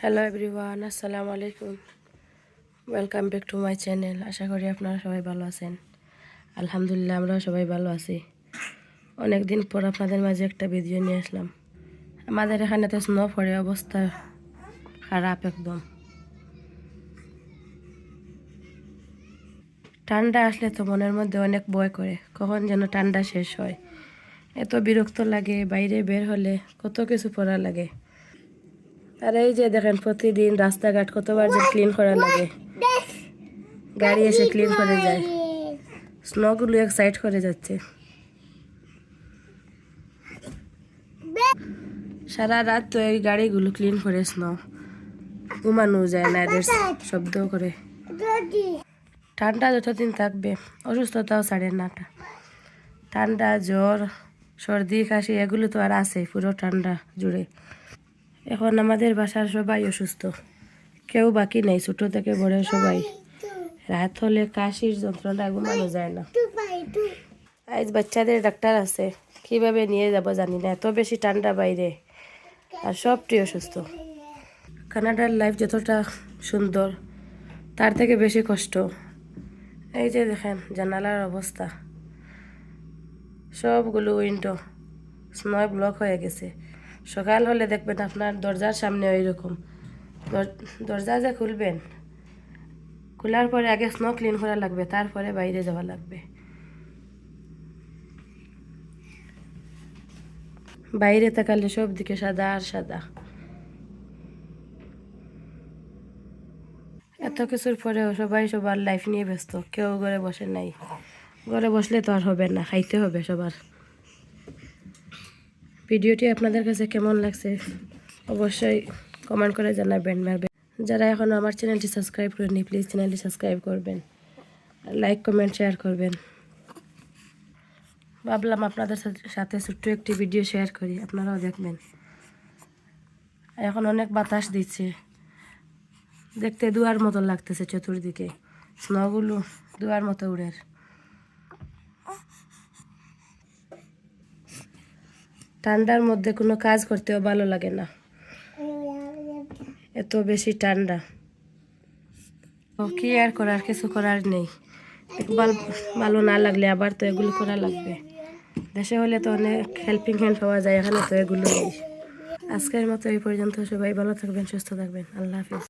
Hello everyone, আসসালামু আলাইকুম। Welcome back to my channel. আশা করি আপনারা সবাই ভালো আছেন। আলহামদুলিল্লাহ, আমরাও সবাই ভালো আছি। অনেক দিন পর আপনাদের মাঝে একটা ভিডিও নিয়ে আসলাম। আমাদের এখানে তো স্নো পড়ে, অবস্থা খারাপ একদম। ঠান্ডা আসলে তো মনের মধ্যে অনেক ভয় করে, কখন যেন ঠান্ডা শেষ হয়। এত বিরক্ত লাগে, বাইরে বের হলে কত কিছু পড়া লাগে। আর এই যে দেখেন, প্রতিদিন রাস্তাঘাট কতবার যে ক্লিন করা লাগে, গাড়ি এসে ক্লিন করে যায়, স্নোগুলো এক সাইড করে যাচ্ছে। সারা রাত তো এই গাড়িগুলো ক্লিন করে স্নো, ঘুমানো যায় না, এদের শব্দ করে। ঠান্ডা যতদিন থাকবে অসুস্থতাও ছাড়ে না। ঠান্ডা, জ্বর, সর্দি, কাশি এগুলো তো আর আছে পুরো ঠান্ডা জুড়ে। এখন আমাদের বাসার সবাই অসুস্থ, কেউ বাকি নেই, ছোট থেকে বড় সবাই। রাত হলে কাশির যন্ত্রণা, ঘুমানো যায় না। আজ বাচ্চাদের ডাক্তার আছে, কিভাবে নিয়ে যাব জানি না, এত বেশি ঠান্ডা বাইরে, আর সবটি অসুস্থ। কানাডার লাইফ যতটা সুন্দর, তার থেকে বেশি কষ্ট। এই যে দেখেন জানালার অবস্থা, সবগুলো উইন্ডো স্নো ব্লক হয়ে গেছে। সকাল হলে দেখবেন আপনার দরজার সামনে ওই রকম। দরজা যে খুলবেন, খোলার পরে আগে স্নো ক্লিন করা লাগবে, তারপরে বাইরে যাওয়া লাগবে। বাইরে তাকালে সব দিকে সাদা আর সাদা। এত কিছুর পরেও সবাই সবার লাইফ নিয়ে ব্যস্ত, কেউ ঘরে বসে নাই। ঘরে বসলে তো আর হবে না, খাইতে হবে সবার। ভিডিওটি আপনাদের কাছে কেমন লাগছে অবশ্যই কমেন্ট করে জানাবেন। যারা এখনও আমার চ্যানেলটি সাবস্ক্রাইব করেনি, প্লিজ চ্যানেলটি সাবস্ক্রাইব করবেন, লাইক কমেন্ট শেয়ার করবেন। ভাবলাম আপনাদের সাথে ছোট্ট একটি ভিডিও শেয়ার করি, আপনারাও দেখবেন। এখন অনেক বাতাস দিচ্ছে, দেখতে দুয়ার মতো লাগতেছে চতুর্দিকে, স্নোগুলো দুয়ার মতো উড়ে। ঠান্ডার মধ্যে কোনো কাজ করতেও ভালো লাগে না, এত বেশি ঠান্ডা। কি আর করার, কিছু করার নেই। একবার ভালো না লাগলে আবার তো এগুলো করা লাগবে। দেশে হলে তো অনেক হেল্পিং হ্যান্ড পাওয়া যায়, এখানে তো এগুলো নেই। আজকের মতো এই পর্যন্ত। সবাই ভালো থাকবেন, সুস্থ থাকবেন। আল্লাহ হাফিজ।